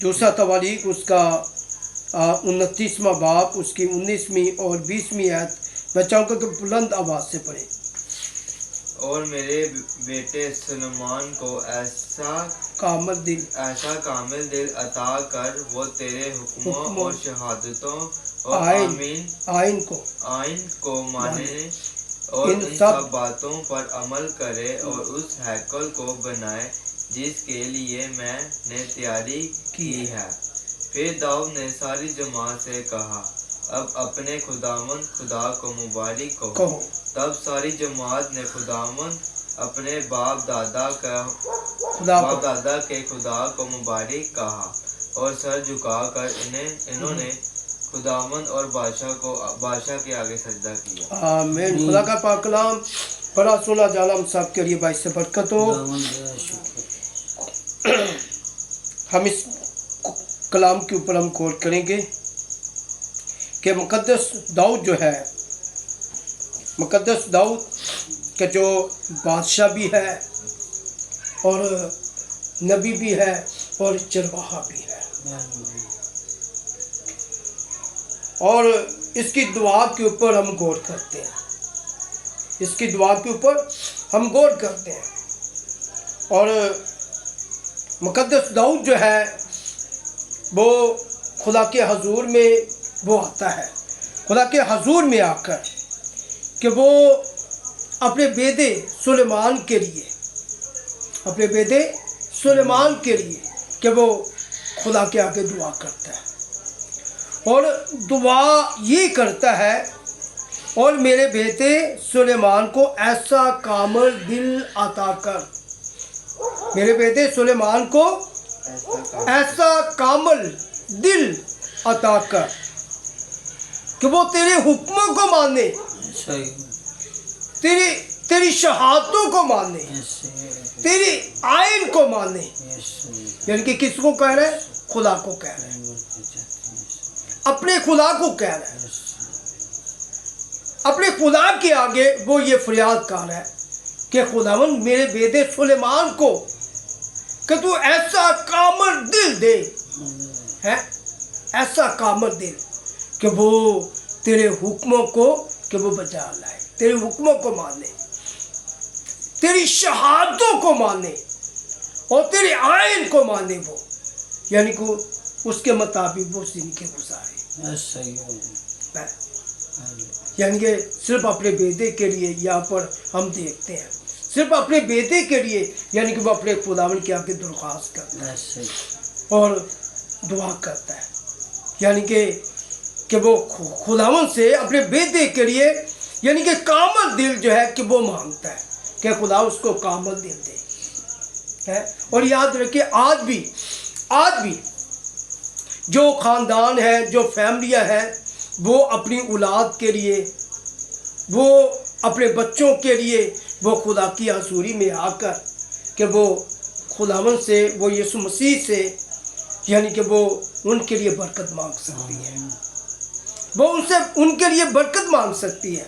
دوسرا تواریخ اس کا 29واں باب اس کی 19ویں اور 20ویں آیت میں چاہوں گا کہ بلند آواز سے پڑھیں۔ اور میرے بیٹے سلیمان کو ایسا کامل دل عطا کر وہ تیرے حکموں اور شہادتوں اور آئین کو مانے اور ان سب باتوں پر عمل کرے اور اس ہیکل کو بنائے جس کے لیے میں نے تیاری کی ہے۔ پھر داؤد نے ساری جماعت سے کہا، اب اپنے خداوند خدا کو مبارک کہو۔ تب ساری جماعت نے خداوند اپنے باپ دادا کے خدا کو مبارک کہا اور سر جھکا کر انہوں نے خداوند اور بادشاہ کے آگے سجدہ کیا۔ آمین۔ خدا کا پاک کلام بڑا سنا جانا ہم سب کے لیے باعث برکت ہو۔ ہم اس کلام کے اوپر ہم غور کریں گے کہ مقدس داؤد جو ہے، مقدس داؤد کہ جو بادشاہ بھی ہے اور نبی بھی ہے اور چرواہا بھی ہے، اور اس کی دعا کے اوپر ہم غور کرتے ہیں، اس کی دعا کے اوپر ہم غور کرتے ہیں۔ اور مقدس داؤد جو ہے وہ خدا کے حضور میں وہ آتا ہے، خدا کے حضور میں آ کر کہ وہ اپنے بیٹے سلیمان کے لیے، اپنے بیٹے سلیمان کے لیے کہ وہ خدا کے آگے دعا کرتا ہے اور دعا یہ کرتا ہے، اور میرے بیٹے سلیمان کو ایسا کامل دل عطا کر، میرے بیٹے سلیمان کو ایسا کامل دل عطا کر کہ وہ تیرے حکموں کو مانے، تیری شہادتوں کو مانے، تیری آئین کو مانے۔ یعنی کہ کس کو کہہ رہے ہیں؟ خدا کو کہہ رہے ہیں، اپنے خدا کو کہہ رہے ہیں، اپنے خدا کے آگے وہ یہ فریاد کر رہا ہے کہ خداوند میرے بیٹے سلیمان کو کہ تو ایسا کامل دل دے، ایسا کامل دل کہ وہ تیرے حکموں کو کہ وہ بجا لائے، تیرے حکموں کو مانے، تیری شہادتوں کو مانے اور تیرے آئین کو مانے، وہ یعنی کہ اس کے مطابق وہ زندگی گزارے۔ یعنی کہ صرف اپنے بیٹے کے لیے یہاں پر ہم دیکھتے ہیں، صرف اپنے بیٹے کے لیے یعنی کہ وہ اپنے خداوند کے آگے درخواست کرتا ہے اور دعا کرتا ہے، یعنی کہ وہ خداوند سے اپنے بیٹے کے لیے یعنی کہ کامل دل جو ہے کہ وہ مانگتا ہے کہ خدا اس کو کامل دل دے۔ اور یاد رکھیے آج بھی جو خاندان ہے، جو فیملیاں ہیں، وہ اپنی اولاد کے لیے، وہ اپنے بچوں کے لیے وہ خدا کی حضوری میں آ کر کہ وہ خداوند سے، وہ یسوع مسیح سے یعنی کہ وہ ان کے لیے برکت مانگ سکتی ہے، وہ ان سے ان کے لیے برکت مانگ سکتی ہے،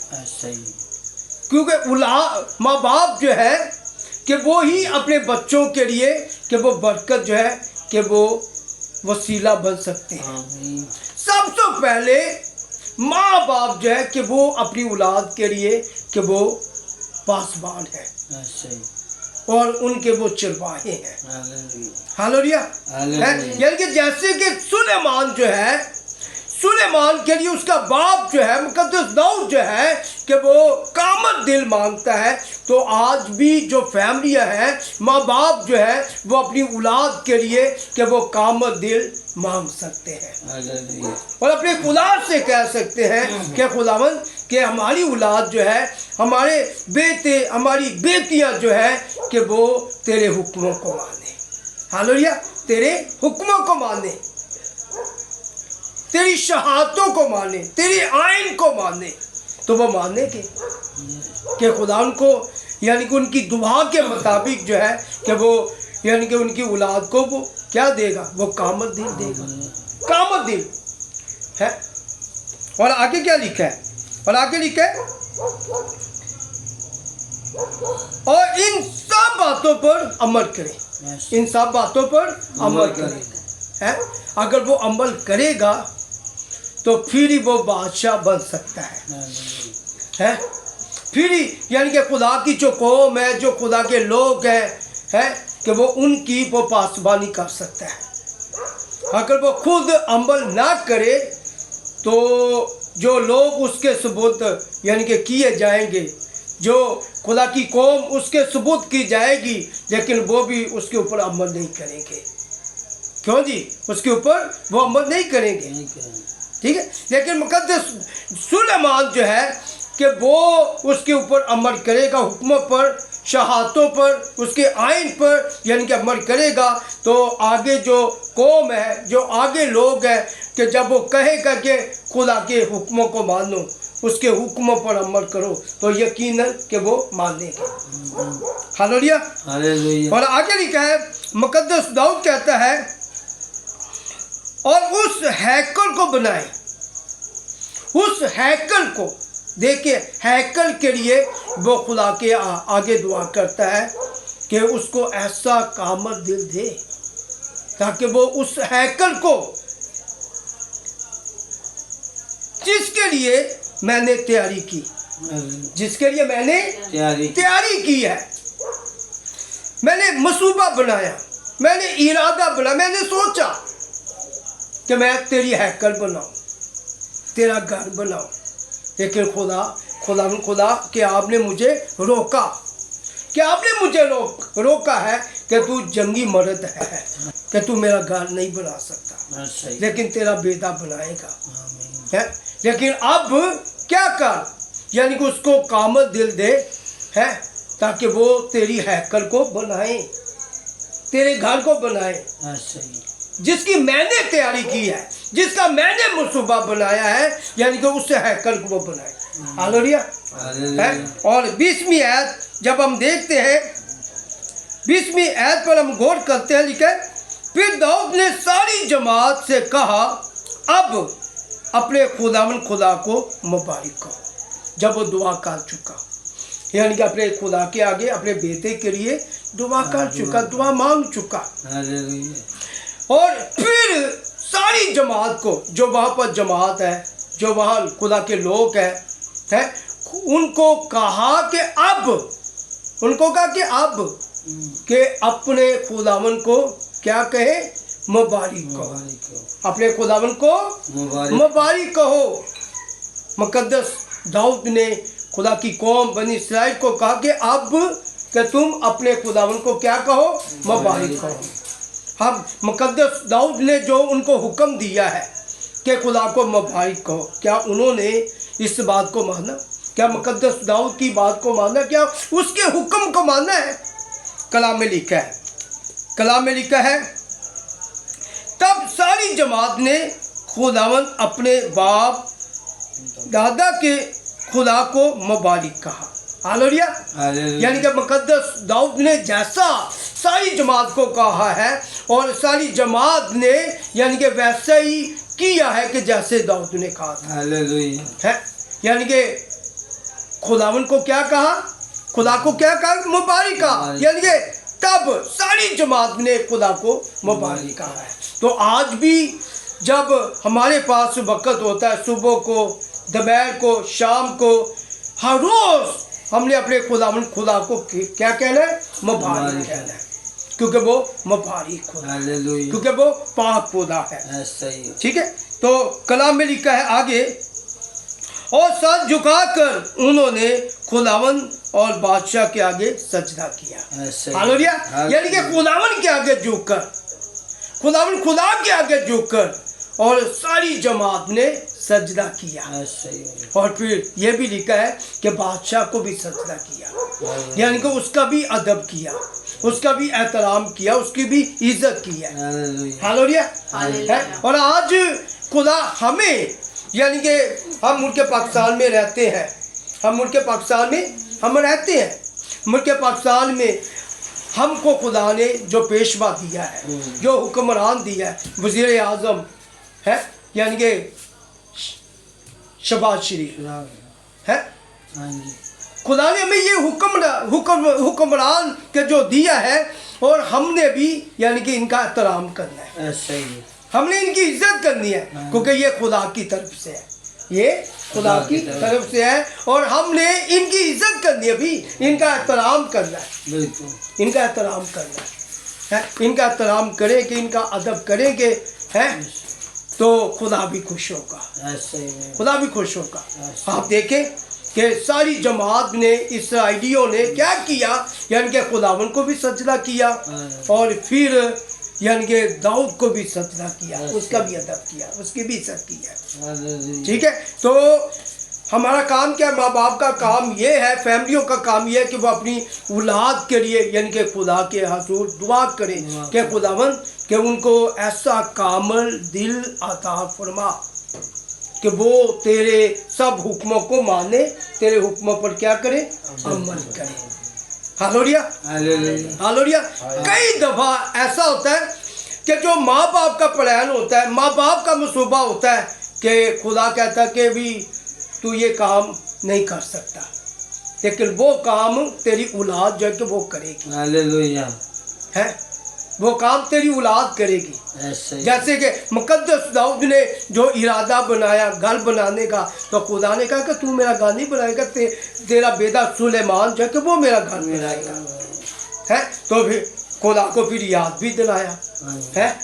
کیونکہ ماں باپ جو ہے کہ وہی اپنے بچوں کے لیے کہ وہ برکت جو ہے کہ وہ وسیلہ بن سکتے ہیں۔ سب سے پہلے ماں باپ جو ہے کہ وہ اپنی اولاد کے لیے کہ وہ پاسبان ہے اور ان کے وہ چرواہے ہیں۔ ہاللویا۔ یعنی کہ جیسے کہ سلیمان جو ہے، سلیمان کے لیے اس کا باپ جو ہے مقدس داؤد جو ہے کہ وہ کامل دل مانگتا ہے، تو آج بھی جو فیملیاں ہیں، ماں باپ جو ہے وہ اپنی اولاد کے لیے کہ وہ کامل دل مانگ سکتے ہیں اور اپنے خدا سے کہہ سکتے ہیں کہ خداوند کہ ہماری اولاد جو ہے، ہمارے بیٹے، ہماری بیٹیاں جو ہے کہ وہ تیرے حکموں کو مانے، ہاللویا، تیرے حکموں کو مانے، تیری شہادتوں کو مانے، تیری آئین کو مانے، تو وہ مانے کہ خدا ان کو یعنی کہ ان کی دعا کے مطابق جو ہے کہ وہ یعنی کہ ان کی اولاد کو وہ کیا دے گا؟ وہ کامل دل دے گا، کامل دل ہے۔ اور آگے کیا لکھا ہے؟ اور آگے لکھا ہے اور ان سب باتوں پر عمل کریں، ان سب باتوں پر عمل کریں۔ है, अगर वो अमल करेगा तो फिर ही वो बादशाह बन सकता है? फिर ही यानी कि खुदा की जो कौम है, जो खुदा के लोग हैं कि वो उनकी वो पासबानी कर सकता है। अगर वो खुद अमल ना करे तो जो लोग उसके सबूत यानी कि किए जाएंगे, जो खुदा की कौम उसके सबूत की जाएगी, लेकिन वो भी उसके ऊपर अमल नहीं करेंगे। क्यों जी? उसके ऊपर वो अमल नहीं करेंगे, ठीक है। लेकिन मुकद्दस सुलेमान जो है कि वो उसके ऊपर अमल करेगा, हुक्मों पर, शहादतों पर, उसके आइन पर यानी कि अमल करेगा। तो आगे जो कौम है, जो आगे लोग हैं कि जब वो कहेगा कि खुदा के हुक्मों को मानो, उसके हुक्मों पर अमल करो, तो यकीनन कि वो मानेंगे। Hallelujah, hallelujah. और आगे लिखा है, मुकद्दस दाऊद कहता है, और उस हैकल को बनाए, उस हैकल को, देखिए हैकल के लिए वो खुदा के आगे दुआ करता है कि उसको ऐसा कामल दिल दे ताकि वो उस हैकल को, जिसके लिए मैंने तैयारी की, जिसके लिए मैंने तैयारी की है, मैंने मसूबा बनाया, मैंने इरादा बनाया, मैंने सोचा कि मैं तेरी हैकल बनाऊं, तेरा घर बनाऊं, लेकिन खुदा कि आपने मुझे रोका, कि आपने मुझे रोका है कि तू जंगी मर्द है, कि तू मेरा घर नहीं बना सकता, लेकिन तेरा बेटा बनाएगा है। लेकिन अब क्या कर, यानी कि उसको कामल दिल दे है ताकि वो तेरी हैकल को बनाए, तेरे घर को बनाए, जिसकी मैंने तैयारी की है, जिसका मैंने मंसूबा बनाया है, यानी कि उससे हैकल को वो बनाए। हालेलुया। और 20वीं आयत जब हम देखते हैं, 20वीं आयत पर हम गौर करते हैं, लिखा है, फिर दाऊद ने सारी जमात से कहा, अब अपने खुदा को मुबारक कहो। जब वो दुआ कर चुका, यानी कि अपने खुदा के आगे अपने बेटे के लिए दुआ कर चुका, दुआ मांग चुका, और फिर सारी जमात को, जो वहाँ पर जमात है, जो वहाँ खुदा के लोग हैं, उनको कहा कि अब, उनको कहा कि अब कि अपने खुदावन को क्या कहे, मुबारक कहो, अपने खुदावन को मुबारक कहो। मुकद्दस दाऊद ने खुदा की कौम बनी इस्राइल को कहा कि अब कि तुम अपने खुदावन को क्या कहो, मुबारक कहो। अब मुकद्दस दाऊद ने जो उनको हुक्म दिया है कि खुदा को मुबारक कहो, क्या उन्होंने इस बात को माना? क्या मुकद्दस दाऊद की बात को माना? क्या उसके हुक्म को माना है? कलाम में लिखा है, कलाम में लिखा है, तब सारी जमात ने खुदावन अपने बाप दादा के खुदा को मुबारक कहा। हालेलुया। यानी कि मुकद्दस दाऊद ने जैसा सारी जमात को कहा है, और सारी जमात ने यानी कि वैसा ही किया है कि जैसे दाऊद ने कहा था। हालेलुया। है यानी कि खुदावन को क्या कहा, खुदा को क्या कहा, मुबारक कहा, यानी कि तब सारी जमात ने खुदा को मुबारक कहा है। तो आज भी जब हमारे पास वक़्त होता है, सुबह को, दोपहर को, शाम को, हर रोज़ हमने अपने खुदा को क्या कहना है, मुबारक कहना है, क्योंकि वो मुबारक खुदा, क्योंकि वो पाक खुदा है। ठीक है। तो कलाम में लिखा है आगे, और सर झुकाकर उन्होंने खुदावन और बादशाह के आगे सजदा किया। हालेलुया। यानी कि खुदावन के आगे झुककर, खुदावन खुदा के आगे झुककर, और सारी जमात ने सजदा किया। और फिर ये भी लिखा है कि बादशाह को भी सजदा किया, यानी कि उसका भी अदब किया, उसका भी एहतराम किया, उसकी भी इज्जत की है। हालेलुया। और आज खुदा हमें, यानी कि हम मुल्क पाकिस्तान में रहते हैं, हम मुल्क पाकिस्तान में हम रहते हैं, मुल्क पाकिस्तान में हमको खुदा ने जो पेशवा दिया है, जो हुक्मरान दिया है, वज़ीर आज़म है, यानी कि शहबाज शरीफ है, खुदा ने हमें ये हुक्मरान के जो दिया है और हमने भी यानी कि इनका एहतराम करना है, ऐसा ही है। हमने इनकी इज्जत करनी है क्योंकि ये खुदा की तरफ से है, ये खुदा की तरफ से है और हमने इनकी इज्जत करनी है भी, इनका एहतराम करना है, बिल्कुल इनका एहतराम करना है, इनका एहतराम करेंगे, इनका अदब करेंगे हैं तो खुदा भी खुश होगा, ऐसा ही है। खुदा भी खुश होगा। आप देखें कि सारी जमात ने, इसराइलियों ने क्या किया, यानी कि खुदावन को भी सजदा किया और फिर यानी कि दाऊद को भी सजदा किया, उसका भी अदब किया, उसकी भी इज्जत किया। ठीक है, तो हमारा काम क्या है, माँ बाप का काम ये है, फैमिलियों का काम ये है कि वो अपनी औलाद के लिए यानी कि खुदा के हुजूर दुआ करें कि खुदावन कि उनको ऐसा कामल दिल अता फरमा कि वो तेरे सब हुक्मों को माने, तेरे हुक्मों पर क्या करे, अमल करे। Hallelujah, hallelujah. कई दफ़ा ऐसा होता है कि जो माँ बाप का प्लान होता है, माँ बाप का मंसूबा होता है कि खुदा कहता है कि भी तू ये काम नहीं कर सकता, लेकिन वो काम तेरी औलाद जो है कि वो करेगी। हालेलुया है, वो काम तेरी औलाद करेगी। जैसे कि मुकद्दस दाऊद ने जो इरादा बनाया घर बनाने का, तो खुदा ने कहा कि तू मेरा घर नहीं बनाएगा, तेरा बेटा सुलेमान जो है कि वो मेरा घर बनाएगा। है, तो फिर खुदा को फिर याद भी दिलाया, है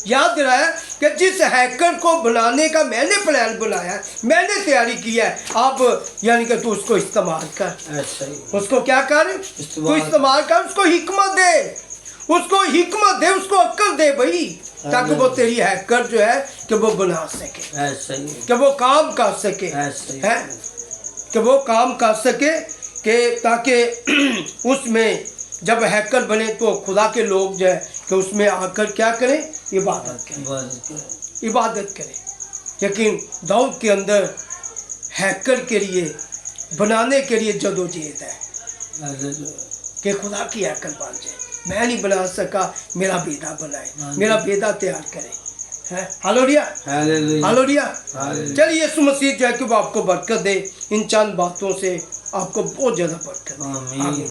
याद दिलाया कि जिस हैकर को बनाने का मैंने प्लान बनाया है, मैंने तैयारी की है, अब यानी कि तू उसको इस्तेमाल कर, उसको क्या कर, तू इस्तेमाल कर, उसको हिकमत दे, उसको हिकमत दे, उसको अक्ल दे भाई, ताकि वो तेरी हैकर जो है कि वो बना सके, कि वो काम कर सके, है कि वो काम कर सके, कि ताकि उसमें जब हैकर बने तो खुदा के लोग जो है कि उसमें आकर क्या करें, इबादत करें, इबादत करें। लेकिन दाऊद के अंदर हैकर के लिए बनाने के लिए जदोजहद है कि खुदा की हैकर बन जाए। मैं नहीं बना सका, मेरा बेटा बनाए, मेरा बेटा तैयार करे। है, हालेलुया, हालेलुया। चलिए यीशु मसीह जो है कि वो आपको बरकत दे, इन चंद बातों से आपको बहुत ज़्यादा बरकत दे। आमीन।